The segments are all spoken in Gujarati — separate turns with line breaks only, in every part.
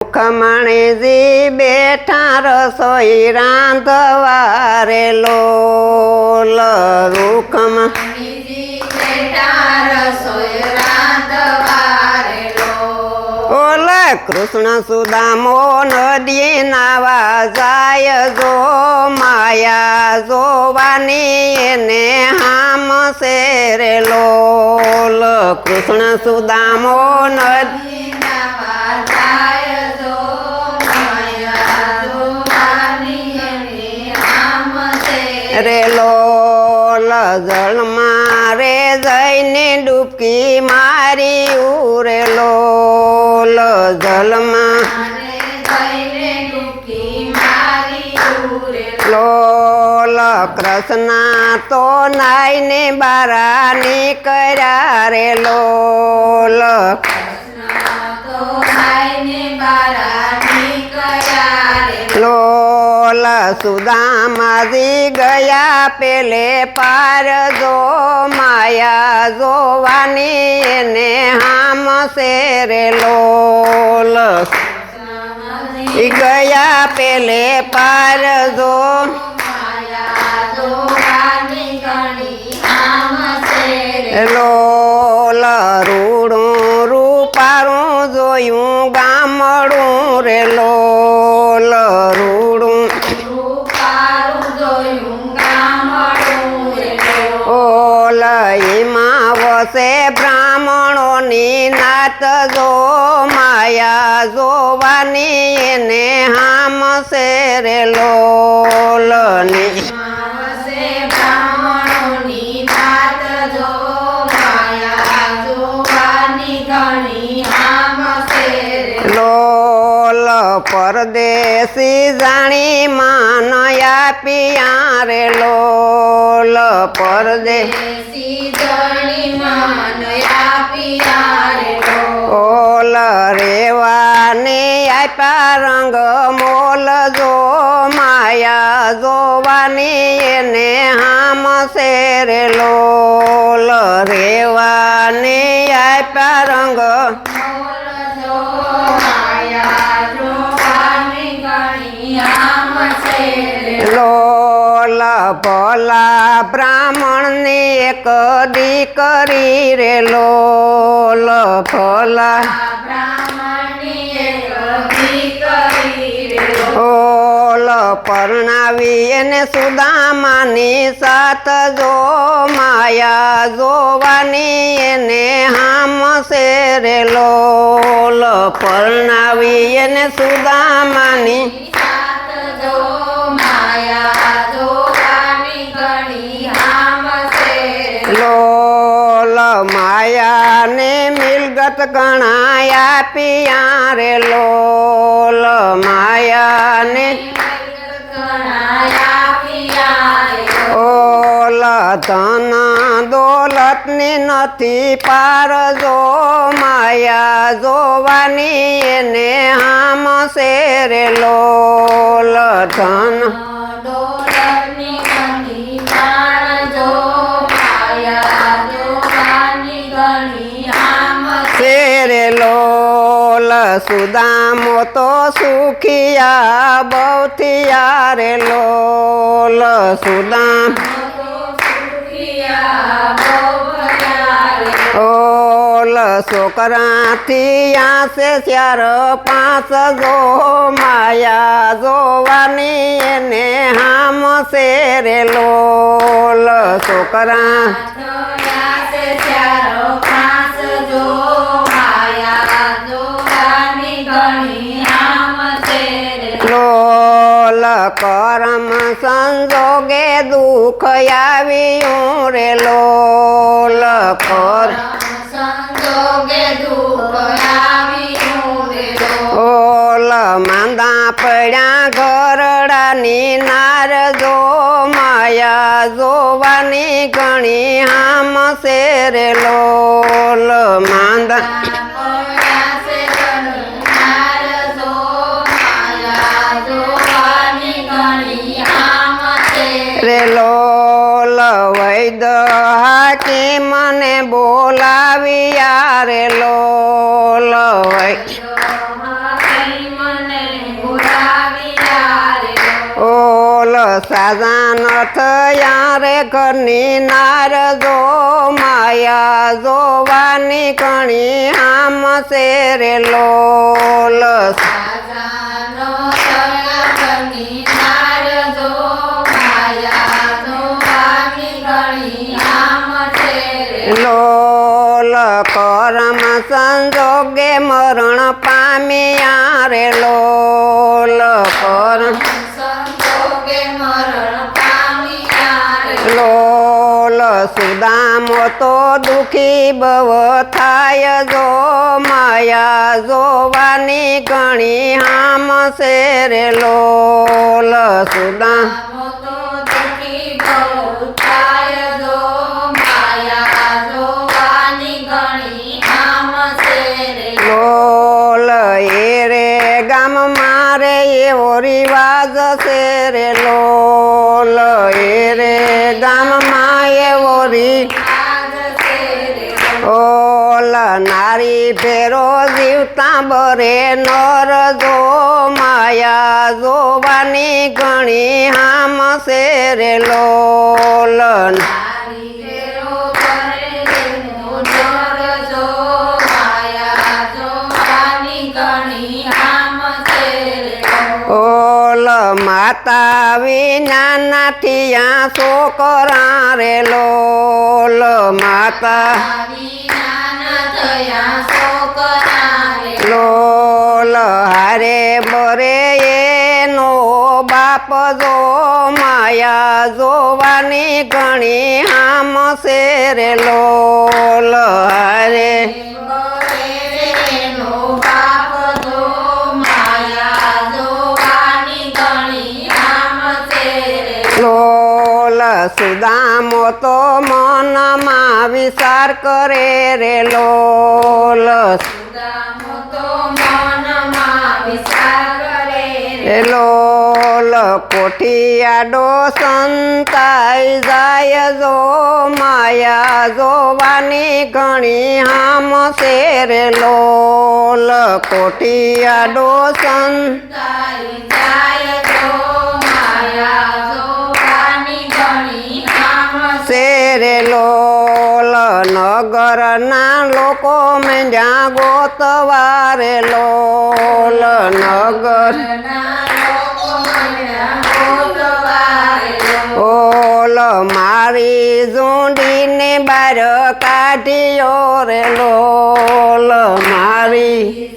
ખમણીજી બેઠા રસોઈ રાંધવા રે લોલ
ખમણીજી બેઠા રસોઈ રાંધવા રે લોલ
કૃષ્ણ સુદામો નદી નાવા જાય જો માયા જોવાની એને હામ છે રે લોલ કૃષ્ણ સુદામો નદી
નાવા જાય જો માયા જોવાની એને હામ છે
રે લોલ જળમાં રે જઈને ડૂબકી મારી ઉરે લોલ જલમાં લોલ કૃષ્ણ તો નાઈને બારા નીકળ્યા રે લોલ લોલ સુદામાજી ગયા પેલે પાર જો માયા જોવાની એને હામ છે રે લોલ ગયા પેલે પાર જો લોલ રૂડું રૂપારું જોયું ગામડું રે લોલ રૂડું ઓલ એમાં વસે બ્રાહ્મણોની નાત જો માયા જોવાની એને હામ છે રે લોલ ની લોલ પરદેશી જાણી માન આપ્યા રે લોલ પરદેશી ઓલ રેવાને આપ્યા રંગ મોલ જો માયા જોવાની એને હામ છે રે લોલ રેવાને આપ્યા રંગ લોલ ભલા બ્રાહ્મણને એક દીકરી રે લોલ ભલા ઓલ પરણાવી એને સુદામાની સાથ જો માયા જોવાની એને હામ છે રે લોલ પરણાવી એને સુદામાની લોલ માયાને મિલગત ગણાય આપ્યા રે લોલ માયાને ઓલ ધન દોલતની નથી પાર જો માયા જોવાની એને હામ છે રે લોલ ધન રે લોલ સુદામો તો સુખિયા બહુથિયા રે લોલ સુદામ ઓલ છોકરાથી આસે ચાર પાંચ જો માયા જોવાની એને હામ છે રે લોલ છોકરા લોલ કરમ સંજોગે દુઃખ આવ્યું રે લોલ કર ઓલ માંદા પડ્યા ઘરડાની નાર જો માયા જોવાની ઘણી હામ છે રે લોલ માંદા રે લોલ વૈદ હાકીમને બોલાવ્યા રે લોલ વૈદ સાજા ન થયા રે ઘરની નાર જો માયા જોવાની ઘણી આમ છે રે લોલ
સાજાનો થયા ઘરની નાર જો માયા જોવાની ઘણી આમ છે રે
લોલ કરમ સંજોગે મરણ પામ્યા રે લોલ કરમ
સંજોગે મરણ પામ્યા રે
લોલ સુદામો તો દુખી બવ થાય જો માયા જોવાની ઘણી હામ છે રે લોલ સુદામ
તો દુઃખી બહુ થાય જો માયા જોવાની ઘણી આમ છે રે
લોલ એ રે ગામ મારે એવો રિવાજ છે રે લોલ એ રે ગામમાં એવો
આજ છે રે
ઓલ નારી ભેરો જીવતા બરે નર જો માયા જોવાની ઘણી હામ છે રે લોલ
નારી વેરો કરે નો ડર જો માયા જોવાની ઘણી આમ છે રે
ઓલ માતા વિના નાઠિયા છોકરા રે લોલ માતા
વિના થયા છોકરા રે
લોલ હારે બરે એનો બાપ જો માયા જોવાની ઘણી હામ છે રે લોલ હારે
નો બાપ જો માયા જોવાની ઘણી આમ છે રે
લોલ સુદામો તો મનમાં વિચાર કરે રે લોલ
સુદામો તો મનમાં વિચાર કરે રે
લોલ કોઠિયાડો સંતાઈ જાય જો માયા જોવાની ઘણી હામ છે રે લોલ કોઠિયાડો
તારી જાય જો માયા જોવાની ઘણી આમ
છે રે લોલ નગરના લોકો મેંજા ગોતવા રે લોલ નગર ઓલ મારી ઝૂંડીને બાર કાઢ્યો રે લોલ મારી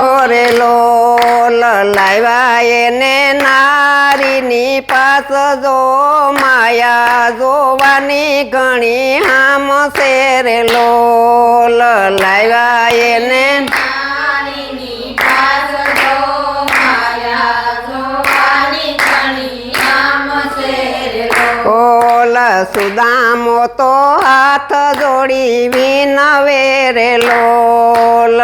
ઓરે લોલ લાવ્યા એને નારીની પાસ જો માયા જોવાની ઘણી હામ છે રે લોલ લાવ્યા એને ઓલ સુદામો તો હાથ જોડી વિનવે રે લોલ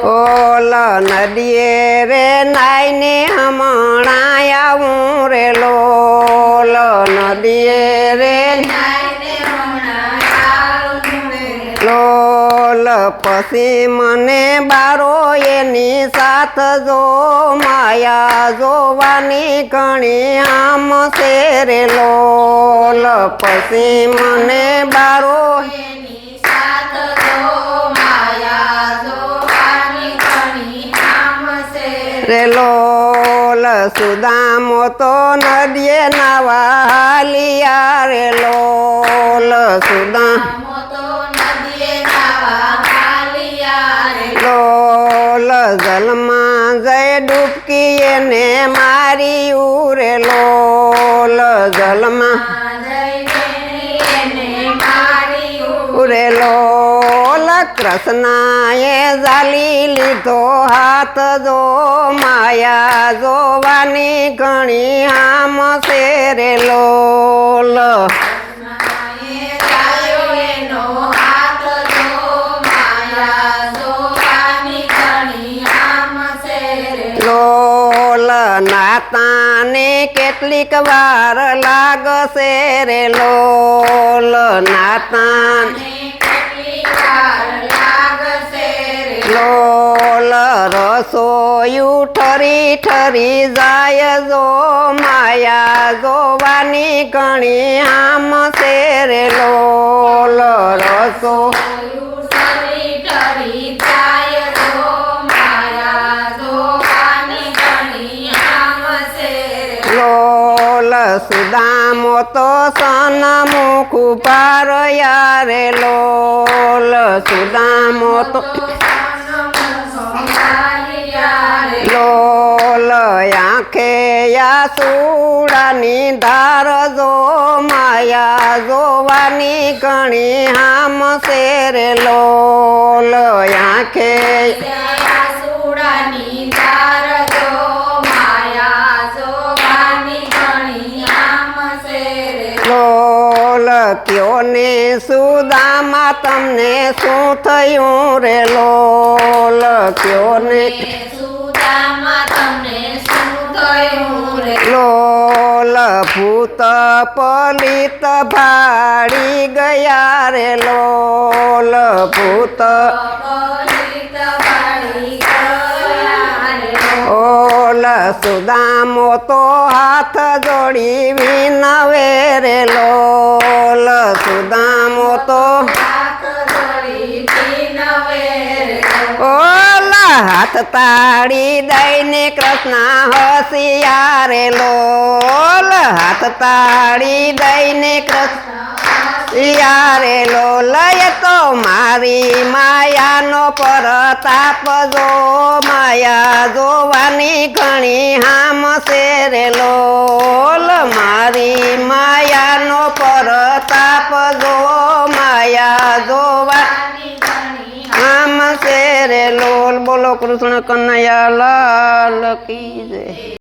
ઓલ નદીએ રે નાઈને હમણાં આવું રે લોલ નદીએ રે લોલ પછી મને બારો એની સાથ જો માયા જોવાની ઘણી આમ છે રે લોલ પછી મને બારો રે લોલ સુદામો તો નદીએ નાવા હાલિયા રે લોલ સુદામ લોલ જલમાં જય ડૂબકી એને મારી ઉરે લોલ જલમાં ઉરે લોલ કૃષ્ણાએ જાલી લીધો હાથ જો માયા જોવાની ઘણી હામ છે રે લોલ લોલ નાતાને કેટલીક વાર લાગશે રે લોલ નાતાને લોલ રસોયું ઠરી ઠરી જાય જો માયા જોવાની ઘણી આમ છે રે લોલ રસો
જોયું સરી ઠરી જાય જો માયા જોવાની ઘણી આમ છે રે
લોલ સુદામો તો સન્મુખ પાર યારે લોલ સુદામો તો લોલ આંખે યાસુડાની ધાર જો માયા જોવાની ઘણી હામ છે રે લોલ આંખે
સુડાની ધાર જો માયા જોવાની ઘણી આમ છે રે
લોલ કયો ને સુદામા તમને શું થયું રે લોલ કયો ને
સુદામા તમને શું થયું રે
લોલ ભૂત પલિત ભાડી ગયા રે લોલ ભૂત
પલિત વાળી ગયા રે
ઓલ સુદામો તો હાથ જોડી વિનવે રે લોલ સુદામો તો
હાથ જોડી વિનવે રે
ઓલ હાથ તાળી દઈને કૃષ્ણ હસિયા રે લોલ હાથ તાળી દઈને કૃષ્ણ યારે લોલય તો મારી માયાનો પરતાપ જો માયા જોવાની ઘણી હામ છે રે લોલ મારી માયાનો પરતાપ જો માયા જોવાની આમ છે રે લોલ બોલો કૃષ્ણ કનૈયા લાલ કી જય